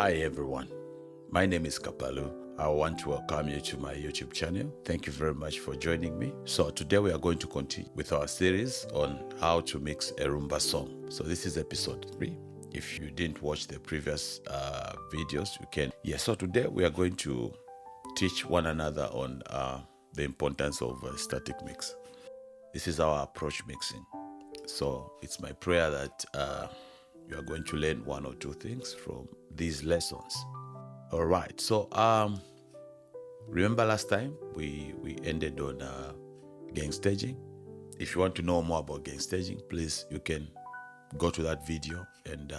Hi everyone, my name is Kapalu. I want to welcome you to my YouTube channel. Thank you very much for joining me. So today we are going to continue with our series on how to mix a Rhumba song. So this is episode 3. If you didn't watch the previous videos, you can. So today we are going to teach one another on the importance of static mix. This is our approach mixing. So it's my prayer that you are going to learn one or two things from these lessons. All right. So remember last time we ended on gang staging. If you want to know more about gang staging, please you can go to that video and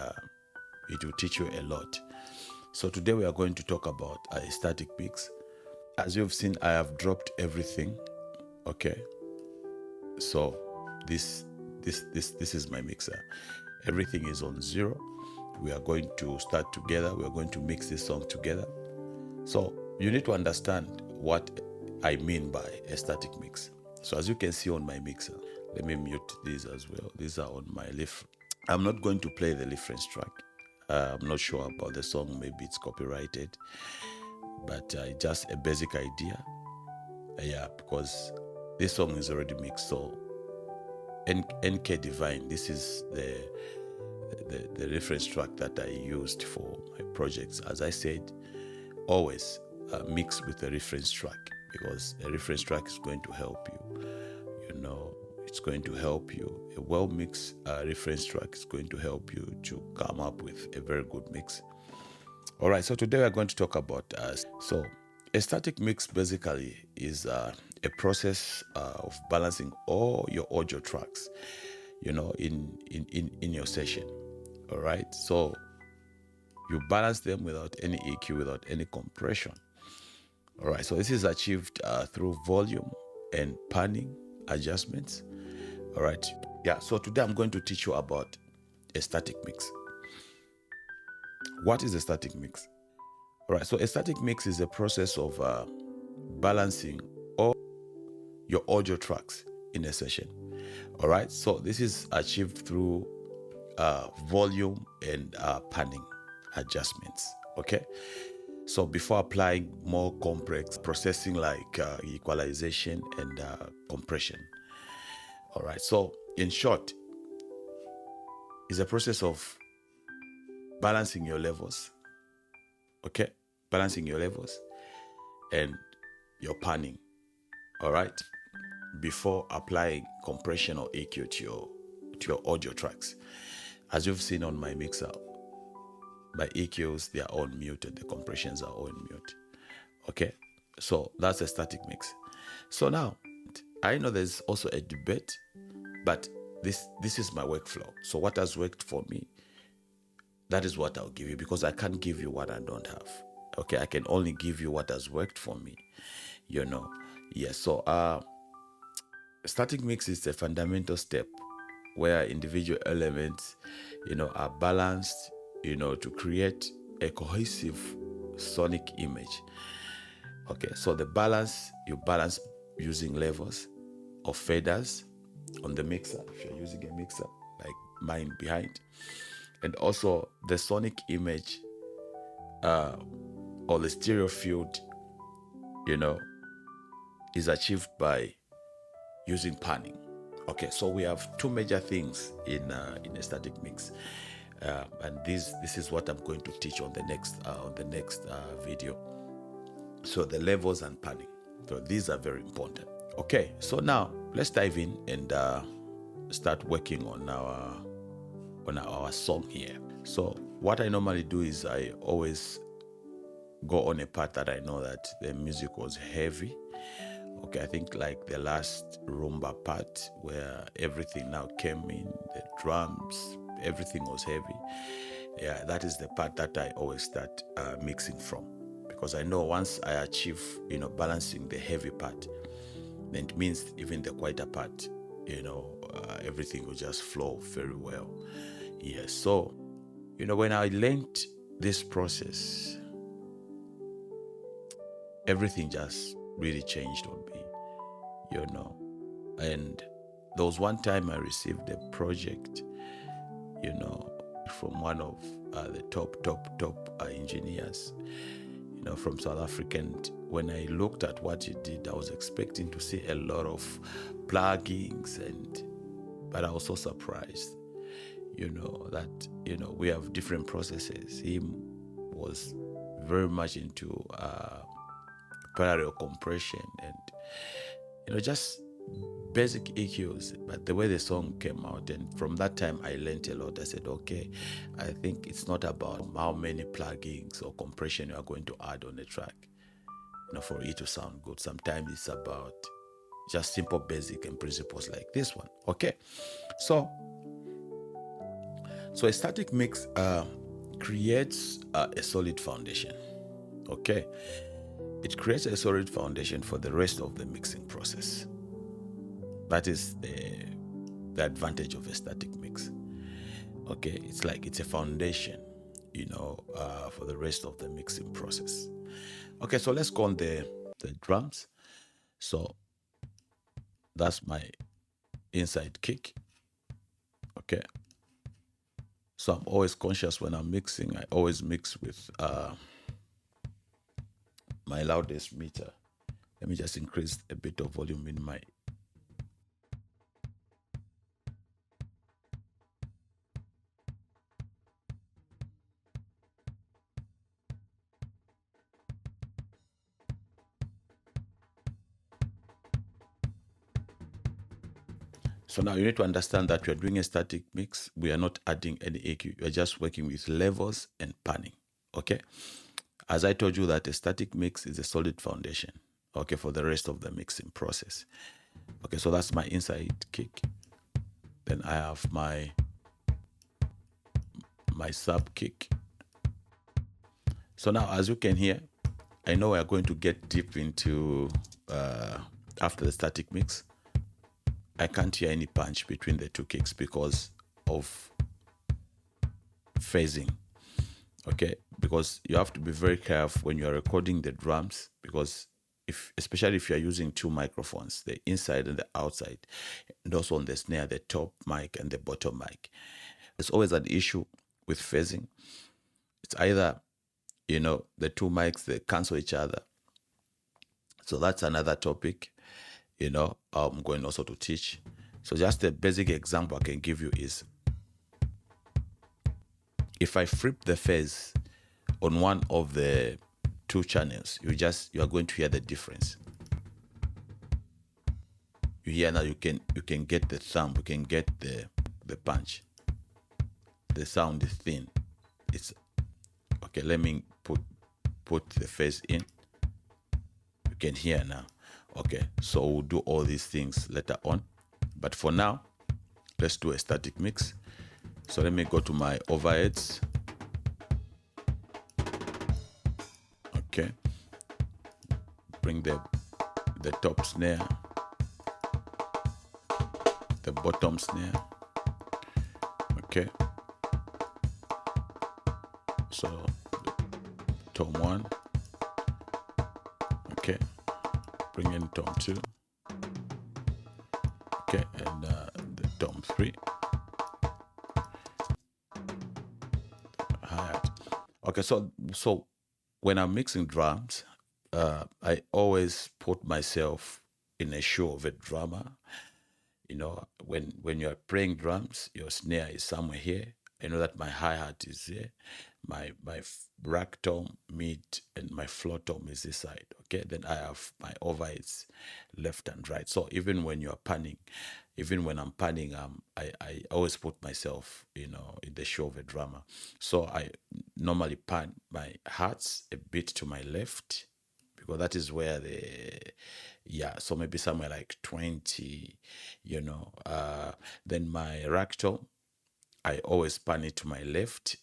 it will teach you a lot. So today we are going to talk about a static mix. As you've seen, I have dropped everything. Okay. So this is my mixer. Everything is on 0. We are going to start together. We are going to mix this song together. So you need to understand what I mean by a static mix. So as you can see on my mixer, let me mute these as well. These are on my leaf. I'm not going to play the reference track. I'm not sure about the song. Maybe it's copyrighted, but just a basic idea. Because this song is already mixed. So NK Divine, this is the reference track that I used for my projects. As I said, always mix with a reference track, because a reference track is going to help you. It's going to help you. A well-mixed reference track is going to help you to come up with a very good mix. All right, so today we're going to talk about so a static mix basically is a process of balancing all your audio tracks, in your session. All right, so you balance them without any EQ, without any compression. All right, so this is achieved through volume and panning adjustments. All right, so today I'm going to teach you about a static mix. What is a static mix? All right, so a static mix is a process of balancing all your audio tracks in a session. All right, so this is achieved through volume and panning adjustments. Okay, so before applying more complex processing like equalization and compression. All right, so in short, it's a process of balancing your levels. Okay, balancing your levels and your panning. All right, before applying compression or EQ to your audio tracks. As you've seen on my mixer, my EQs, they are all muted, the compressions are all mute. Okay, so that's a static mix. So now, I know there's also a debate, but this is my workflow. So what has worked for me, that is what I'll give you, because I can't give you what I don't have. Okay, I can only give you what has worked for me, So static mix is a fundamental step where individual elements, are balanced, to create a cohesive sonic image. Okay, so you balance using levels of faders on the mixer, if you're using a mixer like mine behind, and also the sonic image or the stereo field, is achieved by using panning. Okay, so we have two major things in a static mix, and this is what I'm going to teach on the next video. So the levels and panning. So these are very important. Okay, so now let's dive in and start working on our song here. So what I normally do is I always go on a part that I know that the music was heavy. Okay, I think like the last Rhumba part where everything now came in, the drums, everything was heavy. That is the part that I always start mixing from, because I know once I achieve, balancing the heavy part, then it means even the quieter part, everything will just flow very well. So, when I learned this process, everything just really changed on me, And there was one time I received a project, from one of the top engineers, from South Africa. And when I looked at what he did, I was expecting to see a lot of plugins, but I was so surprised, that, we have different processes. He was very much into parallel compression and, just basic EQs, but the way the song came out, and from that time I learned a lot. I said, okay, I think it's not about how many plugins or compression you are going to add on the track, for it to sound good. Sometimes it's about just simple basic and principles like this one. Okay, so a static mix creates a solid foundation. Okay, it creates a solid foundation for the rest of the mixing process. That is the advantage of a static mix. Okay, it's a foundation, for the rest of the mixing process. Okay, so let's go on the drums. So that's my inside kick. Okay, so I'm always conscious when I'm mixing. I always mix with my loudest meter. Let me just increase a bit of volume in my. So now you need to understand that we are doing a static mix. We are not adding any EQ. We are just working with levels and panning. Okay. As I told you that a static mix is a solid foundation, okay, for the rest of the mixing process. Okay, so that's my inside kick. Then I have my sub kick. So now, as you can hear, I know we are going to get deep into after the static mix. I can't hear any punch between the two kicks because of phasing. Okay, because you have to be very careful when you are recording the drums, because especially if you are using two microphones, the inside and the outside, and also on the snare, the top mic and the bottom mic. There's always an issue with phasing. It's either, the two mics, they cancel each other. So that's another topic, I'm going also to teach. So just a basic example I can give you is, if I flip the phase on one of the two channels, you are going to hear the difference. You hear now, you can get the thumb, you can get the punch. The sound is thin. It's okay. Let me put the phase in. You can hear now. Okay, so we'll do all these things later on, but for now, let's do a static mix. So let me go to my overheads. Okay, bring the top snare, the bottom snare. Okay, so tone 1. Okay, bring in tone 2. Okay, and the tone 3. Hi-hat. Okay, so when I'm mixing drums, I always put myself in a shoe of a drummer. When you're playing drums, your snare is somewhere here. I know that my hi-hat is here. My rack tom, mid, and my floor tom is this side. Okay, then I have my overheads left and right. So even when you're panning, even when I'm panning, I always put myself, in the shoe of a drummer. So I normally pan my hats a bit to my left, because that is where so maybe somewhere like 20, then my rack tom, I always pan it to my left,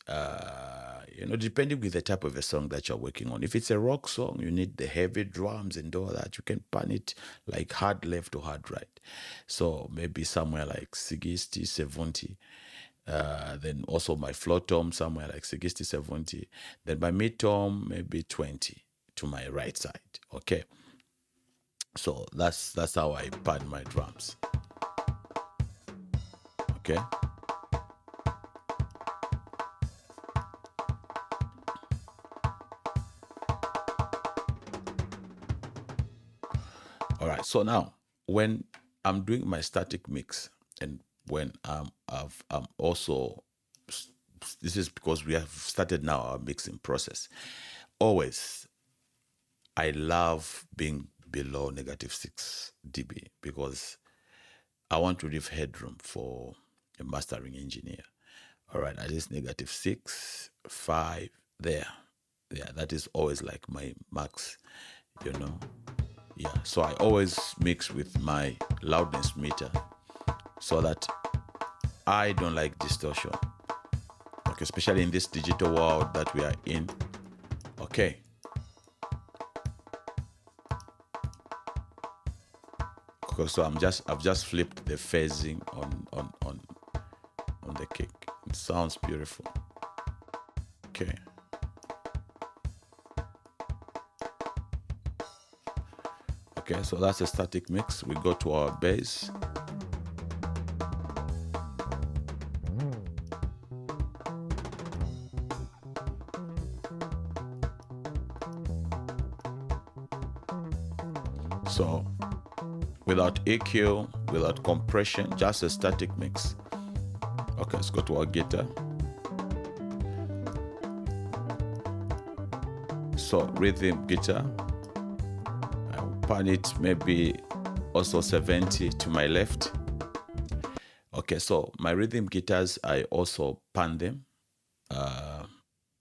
depending with the type of a song that you're working on. If it's a rock song, you need the heavy drums and all that. You can pan it like hard left or hard right. So maybe somewhere like 60, 70. Then also my floor tom, somewhere like 60, 70. Then my mid tom, maybe 20 to my right side. Okay. So that's how I pan my drums. Okay. right, so now when I'm doing my static mix, and when I'm also, this is because we have started now our mixing process. Always, I love being below -6 dB because I want to leave headroom for a mastering engineer. All right, at least -6, 5, there. Yeah, that is always like my max, you know. Yeah, so I always mix with my loudness meter so that I don't like distortion. Okay, especially in this digital world that we are in. Okay. Okay, so I've just flipped the phasing on the kick. It sounds beautiful. Okay. Okay, so that's a static mix. We go to our bass. So without EQ, without compression, just a static mix. Okay, let's go to our guitar. So rhythm guitar, I will pan it maybe also 70 to my left. Okay, so my rhythm guitars, I also pan them,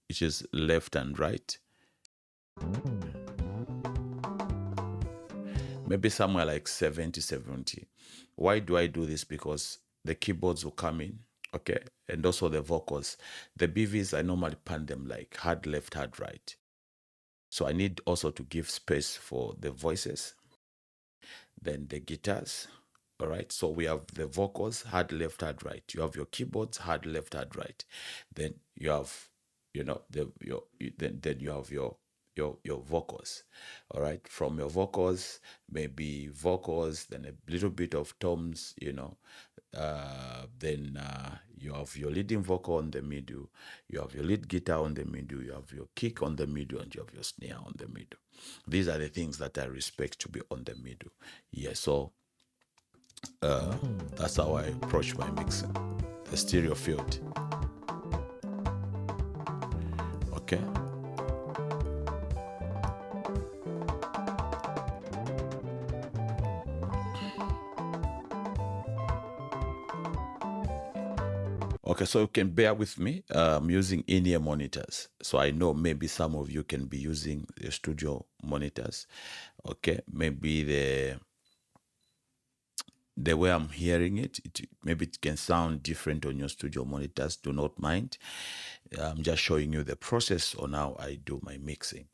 which is left and right. Maybe somewhere like 70. Why do I do this? Because the keyboards will come in, okay, and also the vocals. The BVs, I normally pan them like hard left, hard right. So I need also to give space for the voices, then the guitars. All right. So we have the vocals, hard left, hard right. You have your keyboards, hard left, hard right. Then you have, then you have your vocals. All right. From your vocals, maybe vocals, then a little bit of toms, then you have your leading vocal on the middle, you have your lead guitar on the middle, you have your kick on the middle, and you have your snare on the middle. These are the things that I respect to be on the middle. Yeah, so that's how I approach my mixing, the stereo field. Okay. Okay, so you can bear with me. I'm using in-ear monitors. So I know maybe some of you can be using the studio monitors. Okay, maybe the way I'm hearing it, maybe it can sound different on your studio monitors. Do not mind. I'm just showing you the process on how I do my mixing.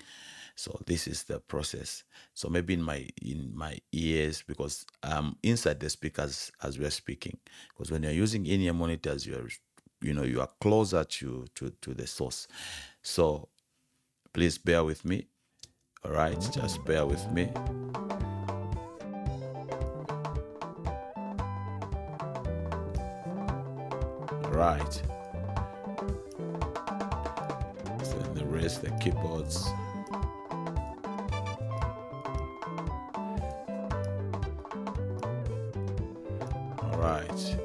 So this is the process. So maybe in my ears, because I'm inside the speakers as we're speaking. Because when you're using in-ear monitors, you are closer to the source. So please bear with me. All right, just bear with me. Right. So the rest, the keyboards. All right.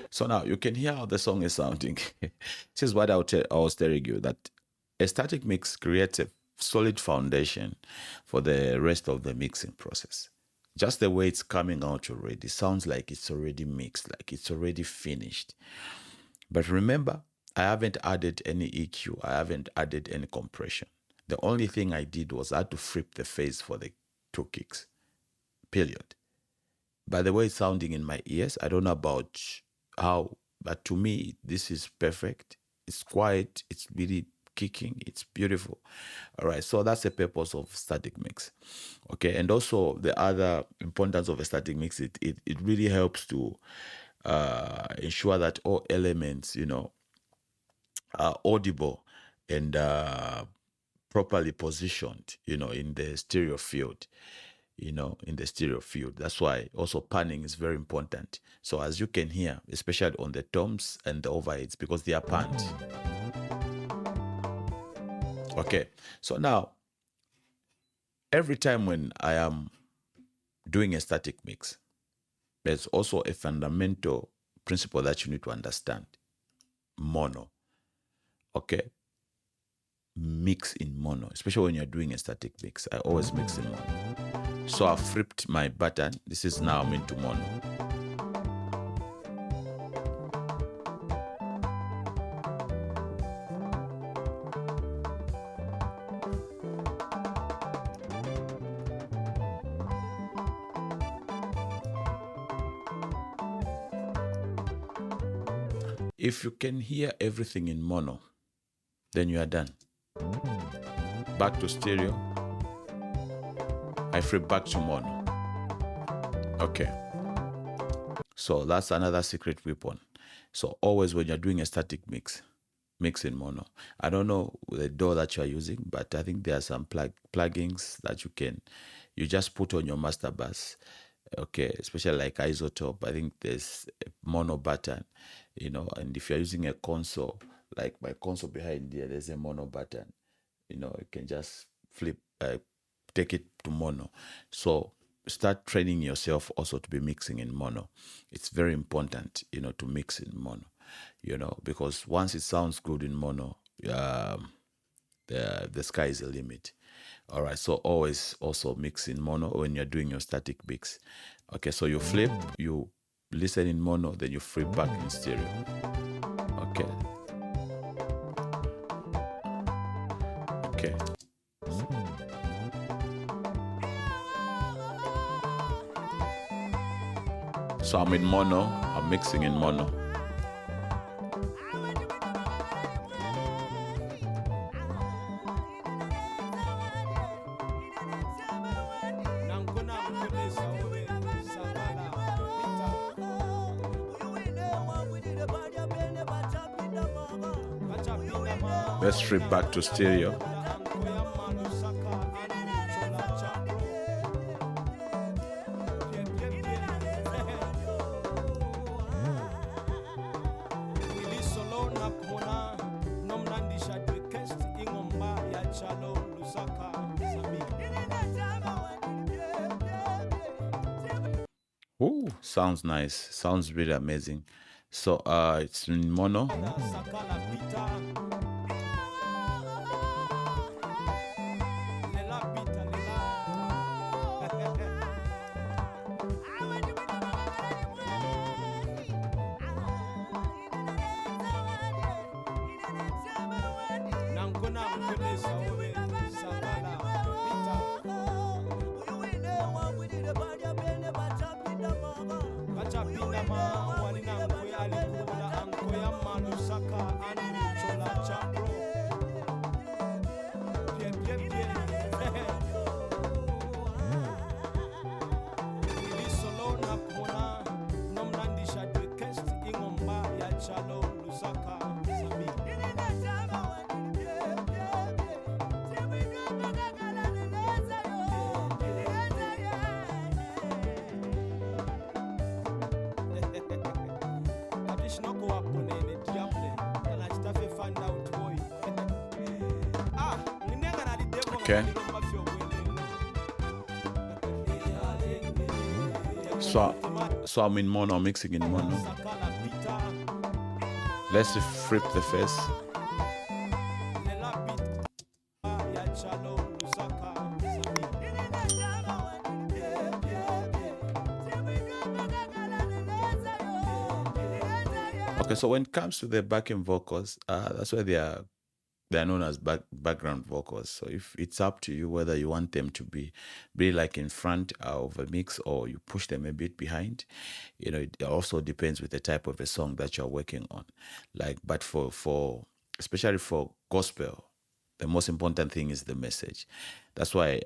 So now you can hear how the song is sounding. This is what I was telling you, that a static mix creates a solid foundation for the rest of the mixing process. Just the way it's coming out already sounds like it's already mixed, like it's already finished. But remember, I haven't added any EQ, I haven't added any compression. The only thing I did was I had to flip the phase for the two kicks, period. By the way it's sounding in my ears, I don't know about how, but to me, this is perfect. It's quiet, it's really kicking, it's beautiful. All right, so that's the purpose of static mix. Okay, and also the other importance of a static mix, it really helps to ensure that all elements, are audible and properly positioned, in the stereo field. In the stereo field. That's why also panning is very important. So as you can hear, especially on the toms and the overheads, because they are panned. Okay. So now, every time when I am doing a static mix, there's also a fundamental principle that you need to understand. Mono. Okay. Mix in mono, especially when you're doing a static mix. I always mix in mono. So I've flipped my button. This is now I'm into mono. If you can hear everything in mono, then you are done. Back to stereo. I flip back to mono. Okay. So that's another secret weapon. So always when you're doing a static mix, mix in mono. I don't know the DAW that you are using, but I think there are some plugins that you just put on your master bus. Okay, especially like Isotope. I think there's a mono button, and if you're using a console, like my console behind there, there's a mono button. You can just take it to mono. So start training yourself also to be mixing in mono. It's very important, to mix in mono, because once it sounds good in mono, the sky is the limit. All right, so always also mix in mono when you're doing your static mix. Okay, so you flip, you listen in mono, then you flip back in stereo. Okay. Okay. So I'm in mono, I'm mixing in mono. Let's flip back to stereo. Ooh, sounds nice. Sounds really amazing. So it's in mono. Okay. So I'm in mono, I'm mixing in mono. Let's flip the face. Okay, so when it comes to the backing vocals, that's why they're known as background vocals. So if it's up to you whether you want them to be like in front of a mix or you push them a bit behind, it also depends with the type of a song that you're working on. But for especially for gospel, the most important thing is the message. That's why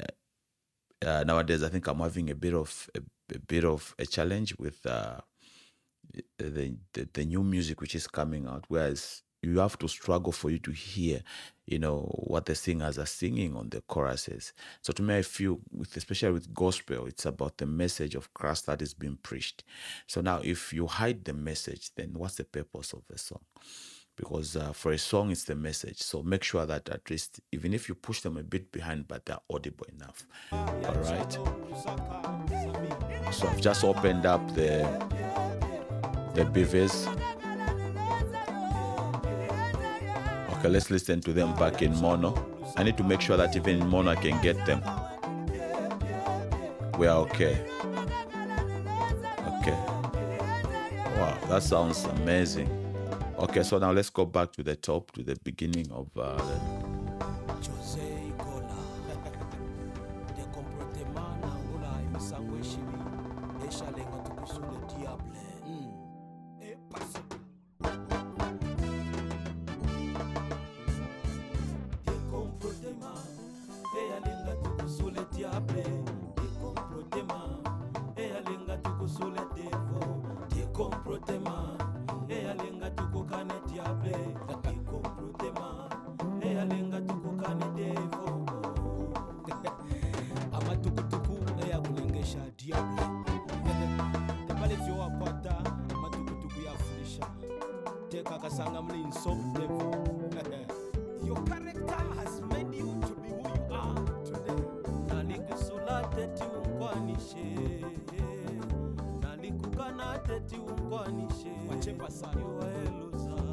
nowadays I think I'm having a bit of a challenge with the new music which is coming out, whereas you have to struggle for you to hear, what the singers are singing on the choruses. So to me, I feel, especially with gospel, it's about the message of Christ that is being preached. So now, if you hide the message, then what's the purpose of the song? because for a song it's the message. So make sure that at least even if you push them a bit behind, but they're audible enough. All right. So I've just opened up the BVs. Okay, let's listen to them back in mono. I need to make sure that even in mono I can get them. We are okay. Okay. Wow, that sounds amazing. Okay, so now let's go back to the top, to the beginning of Your character has made you to be who you are today. Nalikusula teti unkwanishe, nalikukana teti unkwanishe. Wachemba sana. You are a loser.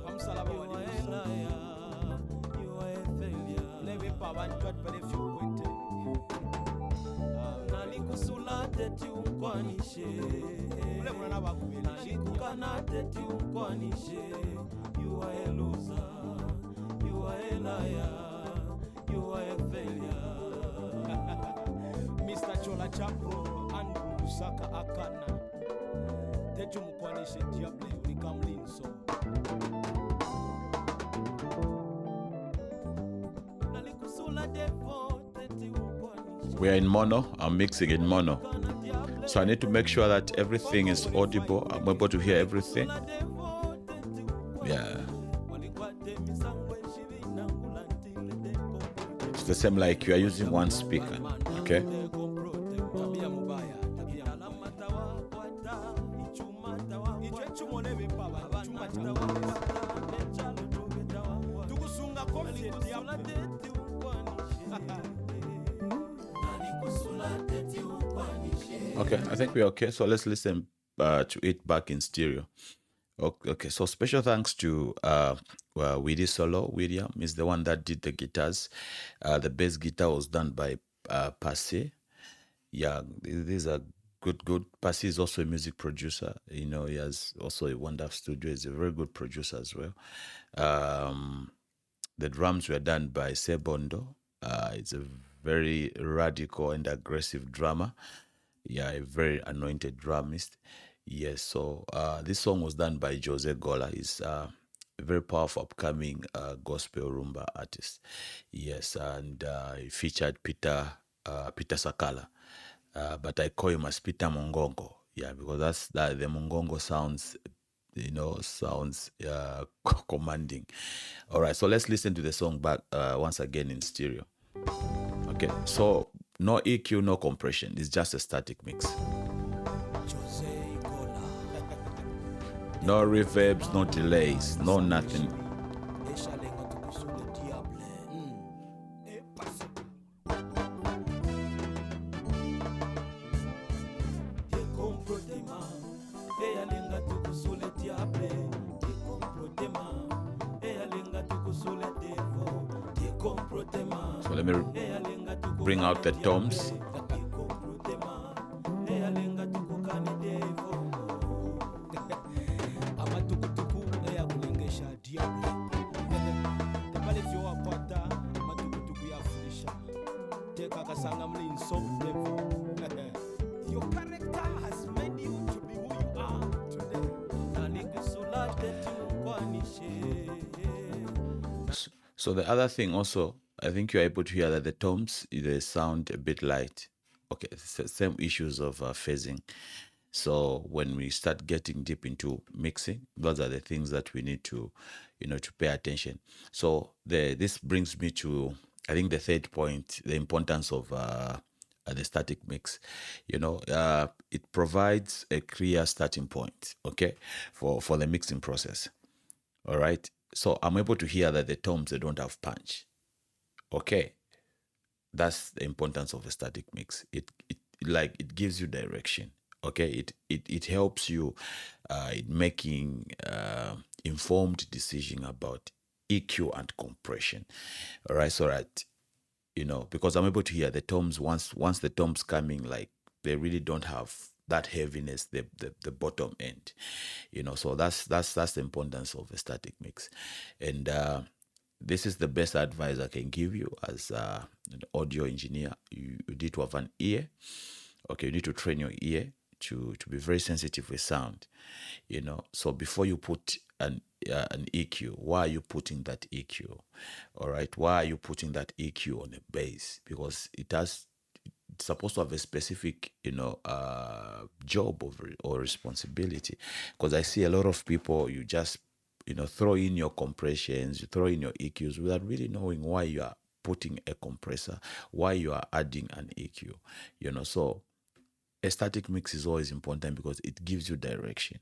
Pamsalaba you are a liar. You are a failure. Never pawantu atpele fukwete. Nalikusula teti unkwanishe, nalikukana teti unkwanishe. You are a loser. You are a liar, you are a failure. Mr. Chola Chapro, Andrew Lusaka Akana. Tetu mkwanishe diable, unikamlinso. we are in mono. I'm mixing in mono. So I need to make sure that everything is audible. I'm able to hear everything. Yeah. It's the same like you are using one speaker. Okay. Okay, I think we're okay. So let's listen to it back in stereo. Okay, so special thanks to Willie Solo. William is the one that did the guitars. The bass guitar was done by Passy. Yeah, these are good. Passy is also a music producer. You know, he has also a wonderful studio. He's a very good producer as well. The drums were done by Sebondo. It's a very radical and aggressive drummer. Yeah, a very anointed drummist. Yes, so this song was done by Jose Gola. He's a very powerful upcoming gospel Rhumba artist. Yes, and he featured Peter Sakala. But I call him as Peter Mongongo. Yeah, because the Mongongo sounds, commanding. All right, so let's listen to the song back once again in stereo. Okay, so no EQ, no compression. It's just a static mix. No reverbs, no delays, no nothing. So let me bring out the toms. Your character has made you to be who you are today. So the other thing also, I think you're able to hear that the toms, they sound a bit light. Okay, it's the same issues of phasing. So when we start getting deep into mixing, those are the things that we need to, to pay attention. So this brings me to, I think, the third point, the importance of the static mix. It provides a clear starting point, okay, for the mixing process. All right. So I'm able to hear that the toms, they don't have punch. Okay. That's the importance of a static mix. It gives you direction. Okay. It helps you in making informed decision about EQ and compression. All right. So that, because I'm able to hear the toms once the toms coming, like they really don't have that heaviness, the bottom end, so that's the importance of a static mix. And this is the best advice I can give you as an audio engineer. You need to have an ear. Okay, you need to train your ear to be very sensitive with sound. So before you put an EQ, why are you putting that EQ? All right, why are you putting that EQ on a bass? Because it's supposed to have a specific job or responsibility. Because I see a lot of people, you just throw in your compressions, you throw in your EQs without really knowing why you are putting a compressor, why you are adding an EQ. So a static mix is always important because it gives you direction.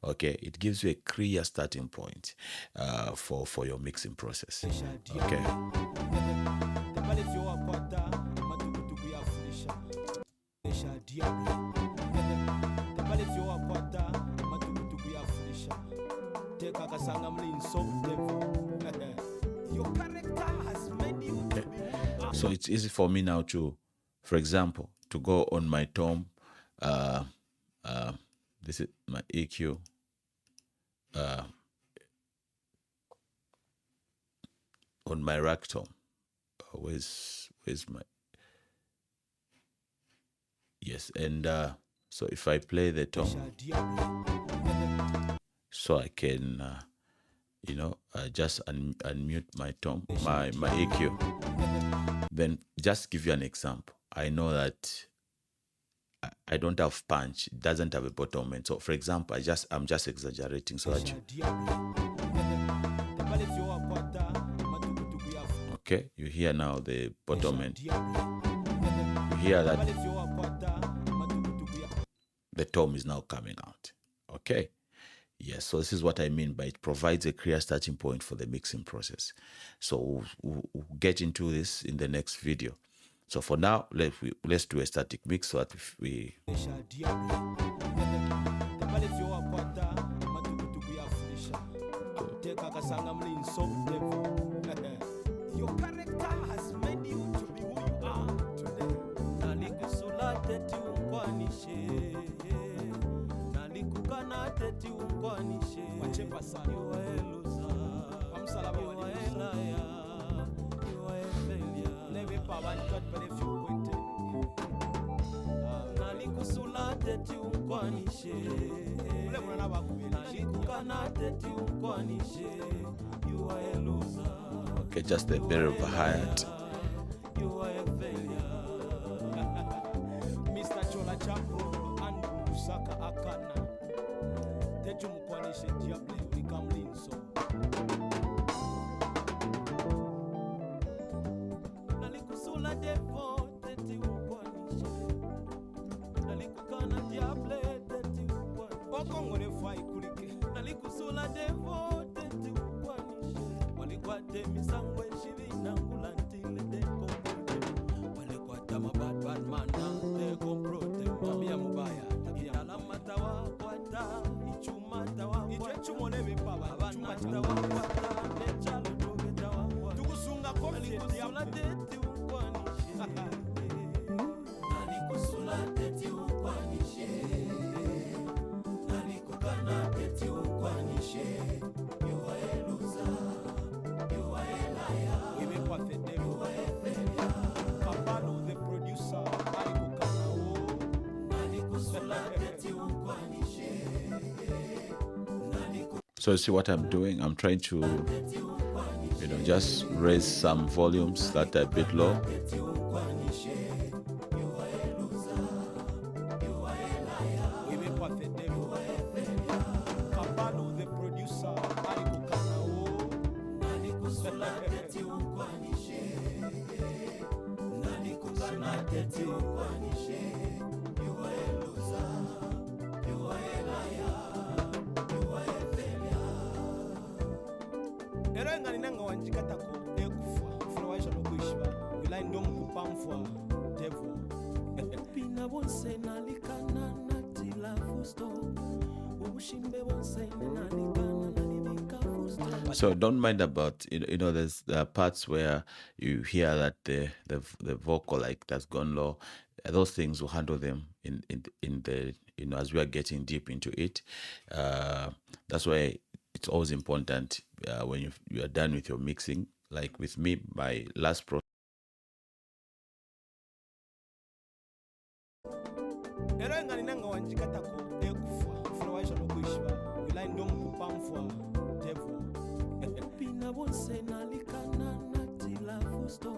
Okay, it gives you a clear starting point for your mixing process. Okay. So it's easy for me now to, for example, to go on my tom. This is my EQ. On my rack tom. Where's my... Yes, and so if I play the tom, so I can just unmute my tom, my EQ. Then just give you an example. I know that I don't have punch. It doesn't have a bottom end. So for example, I'm just exaggerating so that okay, you hear now the bottom end. You hear that the tom is now coming out. Okay. Yes, so this is what I mean by it provides a clear starting point for the mixing process. So we'll get into this in the next video. So for now, let's do a static mix so that if we... Okay, just a bit of a hi-hat. Mr. Chola Chapo and Musaka Akana. Tetu mukwanishe diable ulikamlinso. Nalikusula devo teti mukwanishe. Nalikukana diable teti mukwanishe. Okongore fai kulike. Nalikusula devo teti mukwanishe. Walikwate misangwe shivina ngulantile deko. Walikwata mabad man now they go prote. Tabia mubaya, tabia lamata wa kwata. Ichumata wa kwata. Ichumone bipaba. Abanata wa kwata. Nechalo togeta wa kwata. Tukusunga kofi diabla teti ukwanishe. Nalikusula teti ukwanishe. Nalikukana teti ukwanishe. You are a loser. You are a liar. We make what they do. You are a failure. Kapalo the producer. Alikukana o. Nalikusula teti ukwanishe. So you see what I'm doing? I'm trying to, just raise some volumes that are a bit low. wanjikatako ekufa ufuna waisha nokuishiba wilai ndo mkupamfwa devo pina bonse nalikana natila fusto ubushimbe bonse nalikana nalibika fusto. So don't mind about there's parts where you hear that the vocal like that's gone low. Those things will handle them in the as we are getting deep into it. That's why it's always important when you are done with your mixing. Like with me, my last process. Era ngalinanga wanjikatako ekufa ufuna waisha nokuishiba wilai ndo mkupamfwa devo pina bonse nalikana natila fusto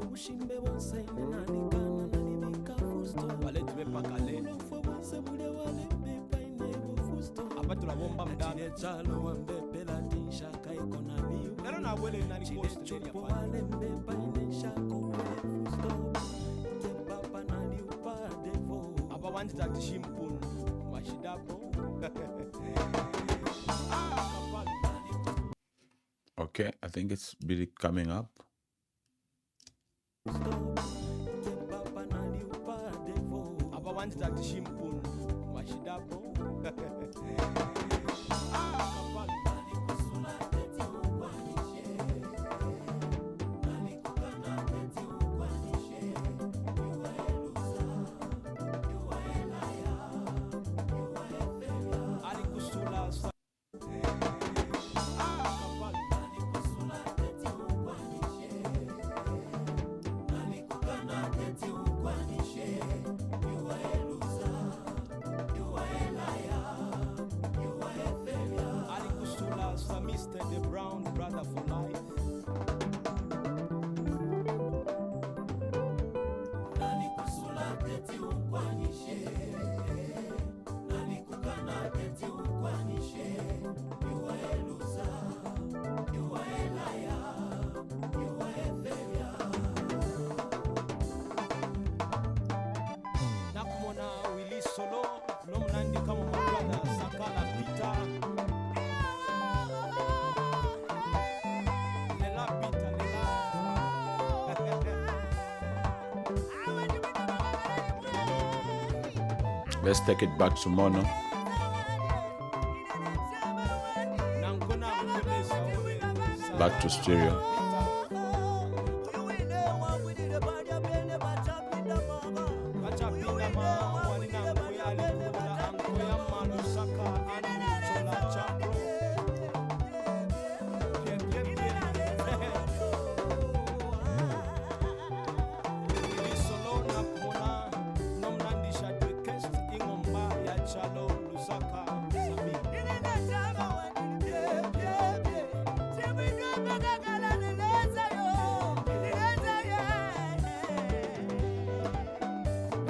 ubushimbe bonse nalikana nalibika fusto wale tubepakale nofo bonse bule wale bepainebo fusto abatula bomba mdane chalo wambepela tinshaka ikona liu era na wele nani post chupo wale bepaine shako fusto tepapa naliupa devo aba wanjita tishimpun mashidapo Okay, I think it's really coming up. Mr. the Brown brother for life. Nakumona Willy Solo, nomnandi kama brother Sakala Peter. Let's take it back to mono. Back to stereo.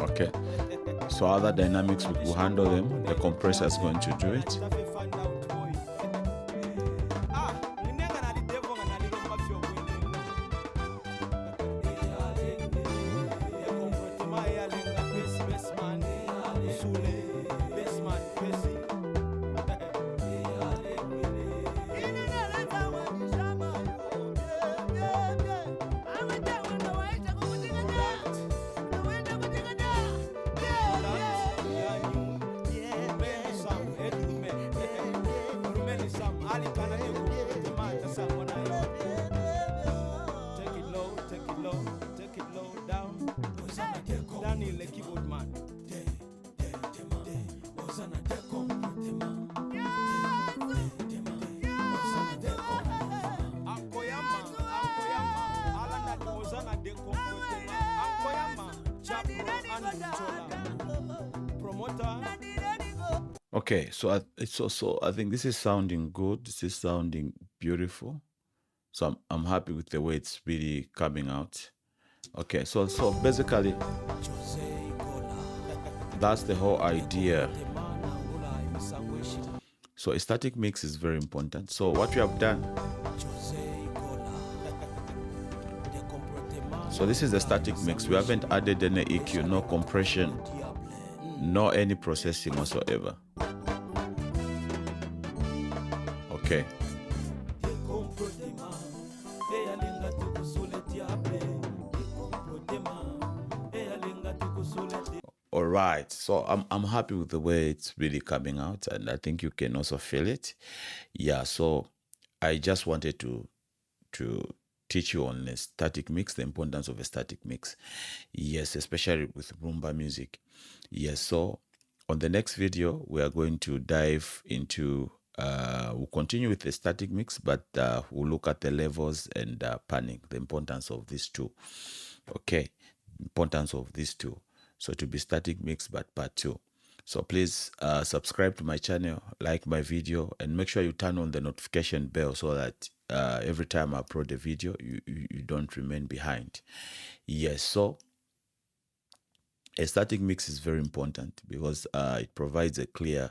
Okay, so other dynamics will handle them. The compressor is going to do it. Okay, so I think this is sounding good. This is sounding beautiful. So I'm happy with the way it's really coming out. Okay, so basically that's the whole idea. So a static mix is very important. So what we have done, so this is the static mix. We haven't added any EQ, no compression, no any processing whatsoever. Okay. All right, so I'm happy with the way it's really coming out, and I think you can also feel it. Yeah, so I just wanted to teach you on a static mix, the importance of a static mix. Yes, especially with Rhumba music. Yes, so on the next video, we are going to dive into, we'll continue with the static mix, but we'll look at the levels and panning, the importance of these two. Okay, importance of these two. So to be static mix, but part two. So please subscribe to my channel, like my video, and make sure you turn on the notification bell so that every time I upload a video, you don't remain behind. Yes, so a static mix is very important because it provides a clear,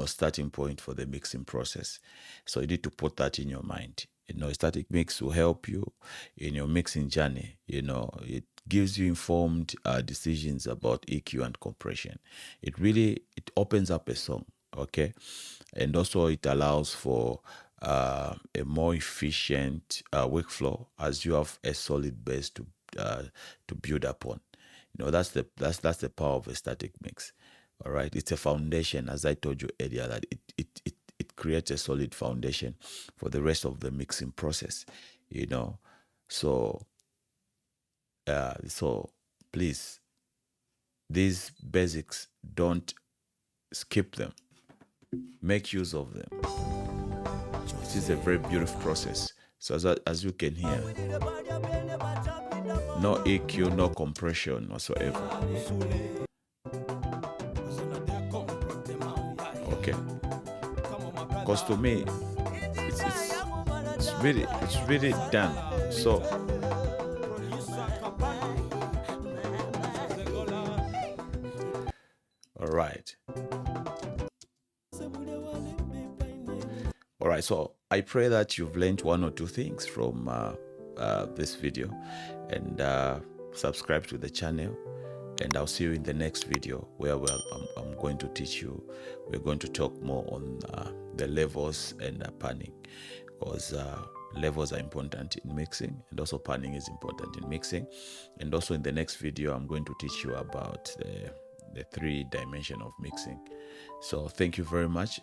starting point for the mixing process. So you need to put that in your mind. A static mix will help you in your mixing journey. It gives you informed decisions about EQ and compression. It opens up a song, okay, and also it allows for a more efficient workflow as you have a solid base to build upon. That's the power of a static mix. All right, it's a foundation, as I told you earlier, that it creates a solid foundation for the rest of the mixing process. So so please, these basics, don't skip them. Make use of them. This is a very beautiful process. So as you can hear, no EQ, no compression whatsoever. Okay, because to me, it's really done. So all right. All right, so I pray that you've learned one or two things from this video, and subscribe to the channel, and I'll see you in the next video where I'm going to teach you. We're going to talk more on the levels and panning, because levels are important in mixing, and also panning is important in mixing. And also in the next video, I'm going to teach you about the 3-dimension of mixing. So thank you very much.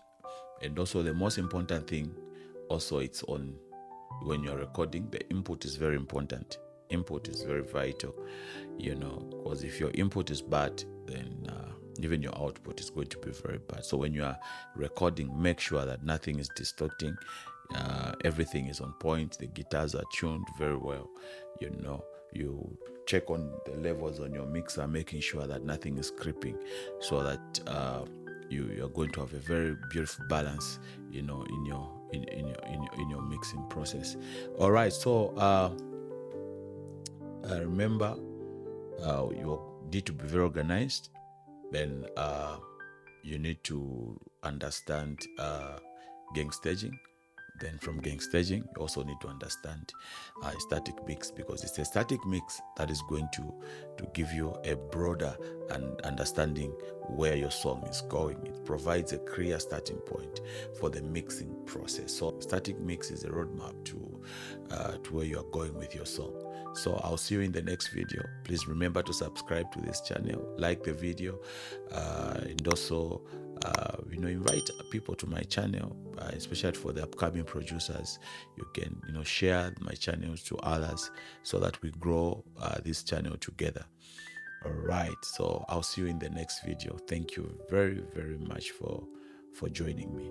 And also the most important thing, also it's on when you're recording, the input is very important. Input is very vital, because if your input is bad, then even your output is going to be very bad. So when you are recording, make sure that nothing is distorting. Everything is on point. The guitars are tuned very well. You check on the levels on your mixer, making sure that nothing is creeping, so that you're going to have a very beautiful balance, in your mixing process. All right, so remember, you need to be very organized. Then you need to understand gang staging. Then from gang staging, you also need to understand static mix, because it's a static mix that is going to give you a broader understanding where your song is going. It provides a clear starting point for the mixing process. So static mix is a roadmap to where you are going with your song. So I'll see you in the next video. Please remember to subscribe to this channel, like the video, and also invite people to my channel, especially for the upcoming producers. You can share my channels to others, so that we grow this channel together. All right, so I'll see you in the next video. Thank you very, very much for joining me.